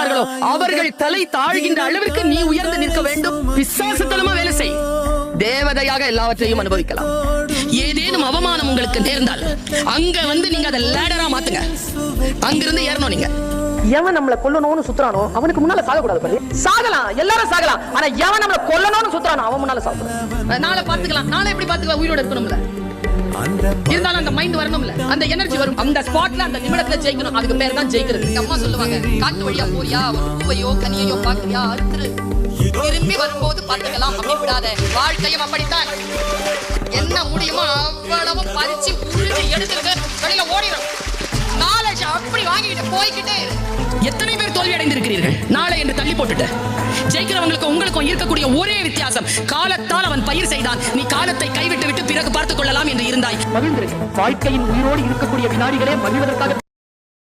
இருக்கிறார்களோ அவர்கள் தலை தாழ்கின்ற அளவிற்கு நீ உயர்ந்து நிற்க வேண்டும். பிசாசுத்தனமா வேலை செய். தேவதையாக எல்லாவற்றையும் அனுபவிக்கலாம். ஏதேனும் அவமானம் உங்களுக்கு நேர்ந்தால் அங்க வந்து நீங்க அதை லேடரா மாத்துங்க. அங்கிருந்து ஏறணும். நீங்க எவன் நம்மள கொல்லணும்னு சுத்துறானோ அவனுக்கு முன்னால சாகக்கூடாது பாரு. சாகலாம், எல்லாரும் சாகலாம். ஆனா எவன் நம்மள கொல்லணும்னு சுத்துறானோ அவன் முன்னால சாகக்கூடாது. நாளை பாத்துக்கலாம். நாளை எப்படி பாத்துக்கலாம்? உயிரோட இருக்கணும்ல. இருந்தாலும் அந்த மைண்ட் வரணும்ல, அந்த எனர்ஜி வரும். அந்த ஸ்பாட்ல அந்த நிமிடத்துல ஜெயிக்கணும். அதுக்கு பேர் தான் ஜெயிக்கிறது. அம்மா சொல்லுவாங்க, காட்டு வழியா போறியா, ஒரு பூவையோ கனியையோ பாக்குறியா, அறுத்துரு, திரும்பி வரும்போது பாத்துக்கலாம், அப்படி விடாத. வாழ்க்கையும் அப்படித்தான். என்ன முடியுமோ அவ்வளவு பறிச்சு உருளி எடுத்துட்டு வெளியில ஓடிடும். நாலேஜ் அப்படி வாங்கிட்டு போய்கிட்டே. எத்தனை பேர் தோல்வி அடைந்திருக்கிறீர்கள்? நாளை என்று தள்ளி போட்டுட்டு ஜெயிக்கிறவங்களுக்கு உங்களுக்கும் இருக்கக்கூடிய ஒரே வித்தியாசம், காலத்தால் அவன் பயிர் செய்தான், நீ காலத்தை கைவிட்டு விட்டு பிறகு பார்த்துக் கொள்ளலாம் என்று இருந்தாய். மகிழ்ந்திருக்கு. வாழ்க்கையின் உயிரோடு இருக்கக்கூடிய வினாடிகளே மகிழ்வதற்காக